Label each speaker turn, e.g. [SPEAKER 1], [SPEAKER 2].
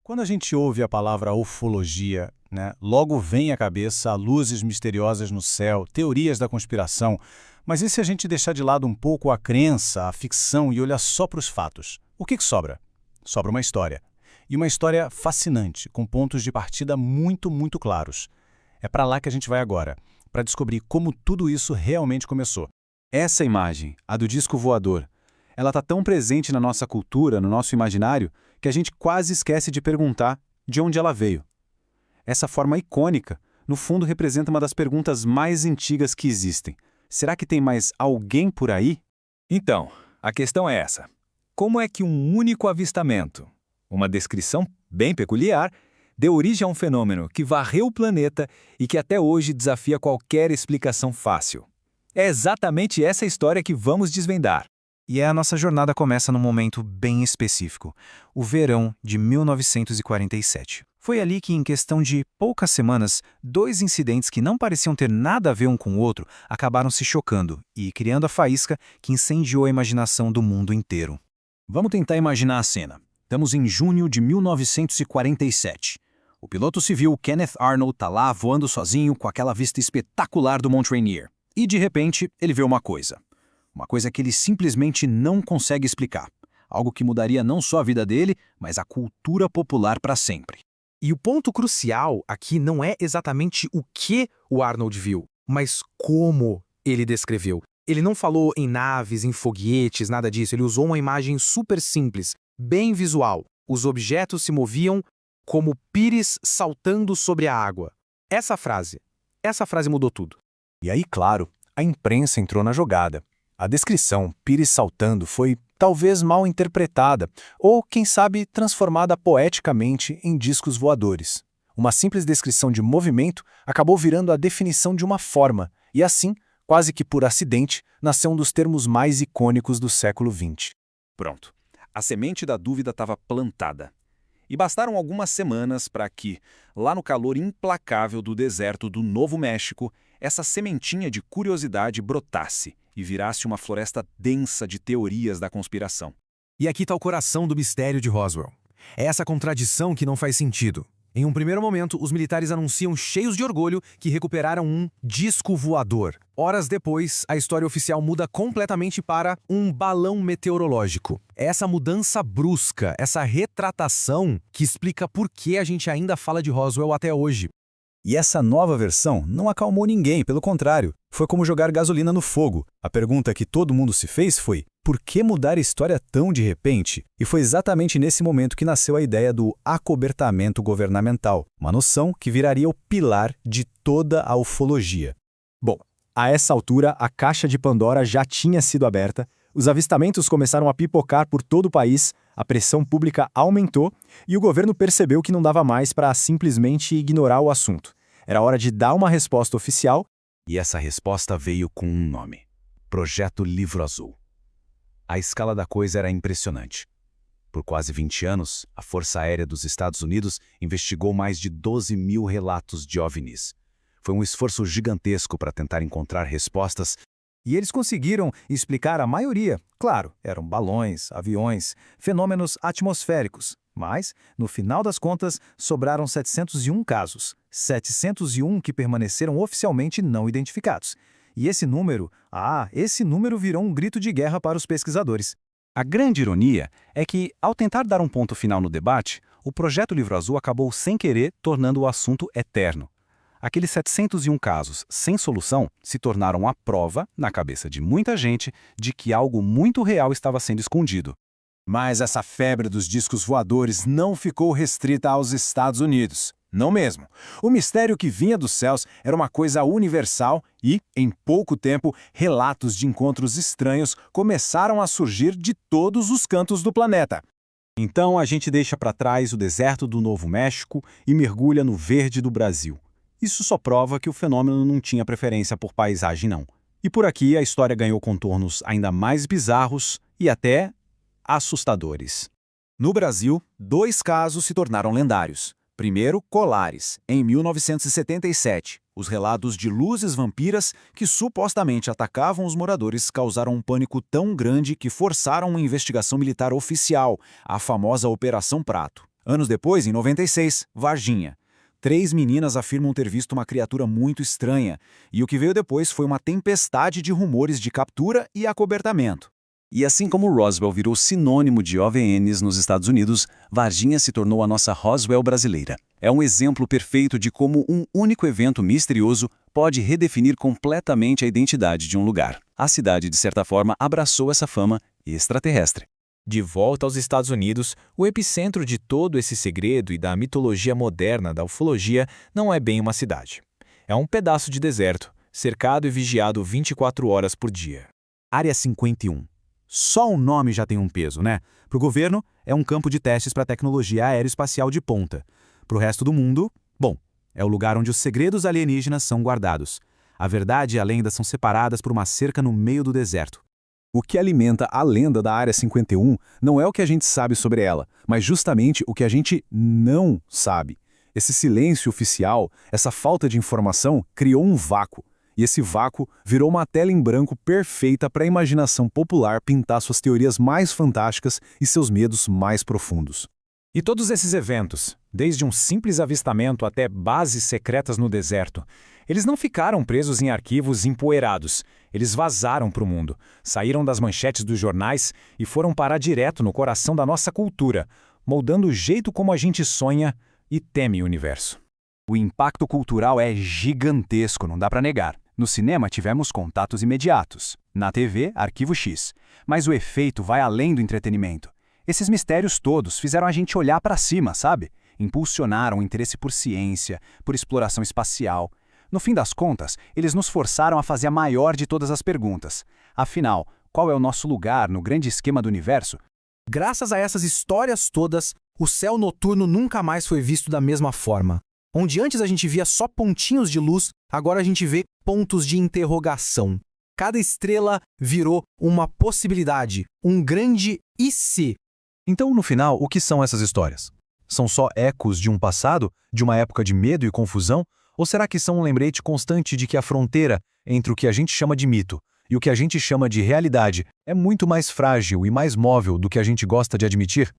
[SPEAKER 1] Quando a gente ouve a palavra ufologia, né, logo vem à cabeça luzes misteriosas no céu, teorias da conspiração, mas e se a gente deixar de lado um pouco a crença, a ficção e olhar só para os fatos? O que sobra? Sobra uma história. E uma história fascinante, com pontos de partida muito claros. É para lá que a gente vai agora, para descobrir como tudo isso realmente começou.
[SPEAKER 2] Essa imagem, a do disco voador, ela está tão presente na nossa cultura, no nosso imaginário, que a gente quase esquece de perguntar de onde ela veio. Essa forma icônica, no fundo, representa uma das perguntas mais antigas que existem. Será que tem mais alguém por aí?
[SPEAKER 3] Então, a questão é essa. Como é que um único avistamento, uma descrição bem peculiar, deu origem a um fenômeno que varreu o planeta e que até hoje desafia qualquer explicação fácil? É exatamente essa história que vamos desvendar.
[SPEAKER 4] E a nossa jornada começa num momento bem específico, o verão de 1947. Foi ali que, em questão de poucas semanas, dois incidentes que não pareciam ter nada a ver um com o outro acabaram se chocando e criando a faísca que incendiou a imaginação do mundo inteiro.
[SPEAKER 5] Vamos tentar imaginar a cena. Estamos em junho de 1947. O piloto civil Kenneth Arnold está lá voando sozinho com aquela vista espetacular do Mount Rainier. E, de repente, ele vê uma coisa. Uma coisa que ele simplesmente não consegue explicar. Algo que mudaria não só a vida dele, mas a cultura popular para sempre.
[SPEAKER 6] E o ponto crucial aqui não é exatamente o que o Arnold viu, mas como ele descreveu. Ele não falou em naves, em foguetes, nada disso. Ele usou uma imagem super simples, bem visual. Os objetos se moviam como pires saltando sobre a água. Essa frase mudou tudo.
[SPEAKER 4] E aí, claro, a imprensa entrou na jogada. A descrição, pires saltando, foi talvez mal interpretada, ou, quem sabe, transformada poeticamente em discos voadores. Uma simples descrição de movimento acabou virando a definição de uma forma, e assim, quase que por acidente, nasceu um dos termos mais icônicos do século XX.
[SPEAKER 3] Pronto. A semente da dúvida estava plantada. E bastaram algumas semanas para que, lá no calor implacável do deserto do Novo México, essa sementinha de curiosidade brotasse e virasse uma floresta densa de teorias da conspiração.
[SPEAKER 6] E aqui está o coração do mistério de Roswell. É essa contradição que não faz sentido. Em um primeiro momento, os militares anunciam cheios de orgulho que recuperaram um disco voador. Horas depois, a história oficial muda completamente para um balão meteorológico. É essa mudança brusca, essa retratação que explica por que a gente ainda fala de Roswell até hoje.
[SPEAKER 5] E essa nova versão não acalmou ninguém, pelo contrário. Foi como jogar gasolina no fogo. A pergunta que todo mundo se fez foi: por que mudar a história tão de repente? E foi exatamente nesse momento que nasceu a ideia do acobertamento governamental, uma noção que viraria o pilar de toda a ufologia. Bom, a essa altura a caixa de Pandora já tinha sido aberta, os avistamentos começaram a pipocar por todo o país, a pressão pública aumentou e o governo percebeu que não dava mais para simplesmente ignorar o assunto. Era hora de dar uma resposta oficial, e essa resposta veio com um nome: Projeto Livro Azul. A escala da coisa era impressionante. Por quase 20 anos, a Força Aérea dos Estados Unidos investigou mais de 12 mil relatos de OVNIs. Foi um esforço gigantesco para tentar encontrar respostas, e eles conseguiram explicar a maioria. Claro, eram balões, aviões, fenômenos atmosféricos. Mas, no final das contas, sobraram 701 casos. 701 que permaneceram oficialmente não identificados. E esse número virou um grito de guerra para os pesquisadores. A grande ironia é que, ao tentar dar um ponto final no debate, o Projeto Livro Azul acabou sem querer tornando o assunto eterno. Aqueles 701 casos sem solução se tornaram a prova, na cabeça de muita gente, de que algo muito real estava sendo escondido. Mas essa febre dos discos voadores não ficou restrita aos Estados Unidos. Não mesmo. O mistério que vinha dos céus era uma coisa universal e, em pouco tempo, relatos de encontros estranhos começaram a surgir de todos os cantos do planeta. Então a gente deixa para trás o deserto do Novo México e mergulha no verde do Brasil. Isso só prova que o fenômeno não tinha preferência por paisagem, não. E por aqui a história ganhou contornos ainda mais bizarros e até assustadores. No Brasil, 2 casos se tornaram lendários. Primeiro, Colares, em 1977. Os relatos de luzes vampiras que supostamente atacavam os moradores causaram um pânico tão grande que forçaram uma investigação militar oficial, a famosa Operação Prato.
[SPEAKER 2] Anos depois, em 96, Varginha. 3 meninas afirmam ter visto uma criatura muito estranha, e o que veio depois foi uma tempestade de rumores de captura e acobertamento.
[SPEAKER 1] E assim como Roswell virou sinônimo de OVNs nos Estados Unidos, Varginha se tornou a nossa Roswell brasileira. É um exemplo perfeito de como um único evento misterioso pode redefinir completamente a identidade de um lugar. A cidade, de certa forma, abraçou essa fama extraterrestre.
[SPEAKER 3] De volta aos Estados Unidos, o epicentro de todo esse segredo e da mitologia moderna da ufologia não é bem uma cidade. É um pedaço de deserto, cercado e vigiado 24 horas por dia.
[SPEAKER 2] Área 51. Só o nome já tem um peso, né? Para o governo, é um campo de testes para tecnologia aeroespacial de ponta. Para o resto do mundo, bom, é o lugar onde os segredos alienígenas são guardados. A verdade e a lenda são separadas por uma cerca no meio do deserto.
[SPEAKER 5] O que alimenta a lenda da Área 51 não é o que a gente sabe sobre ela, mas justamente o que a gente não sabe. Esse silêncio oficial, essa falta de informação, criou um vácuo. E esse vácuo virou uma tela em branco perfeita para a imaginação popular pintar suas teorias mais fantásticas e seus medos mais profundos.
[SPEAKER 1] E todos esses eventos, desde um simples avistamento até bases secretas no deserto, eles não ficaram presos em arquivos empoeirados. Eles vazaram para o mundo, saíram das manchetes dos jornais e foram parar direto no coração da nossa cultura, moldando o jeito como a gente sonha e teme o universo.
[SPEAKER 2] O impacto cultural é gigantesco, não dá para negar. No cinema tivemos contatos imediatos, na TV, Arquivo X. Mas o efeito vai além do entretenimento. Esses mistérios todos fizeram a gente olhar para cima, sabe? Impulsionaram o interesse por ciência, por exploração espacial. No fim das contas, eles nos forçaram a fazer a maior de todas as perguntas. Afinal, qual é o nosso lugar no grande esquema do universo?
[SPEAKER 6] Graças a essas histórias todas, o céu noturno nunca mais foi visto da mesma forma. Onde antes a gente via só pontinhos de luz, agora a gente vê pontos de interrogação. Cada estrela virou uma possibilidade, um grande e se.
[SPEAKER 5] Então, no final, o que são essas histórias? São só ecos de um passado, de uma época de medo e confusão? Ou será que são um lembrete constante de que a fronteira entre o que a gente chama de mito e o que a gente chama de realidade é muito mais frágil e mais móvel do que a gente gosta de admitir?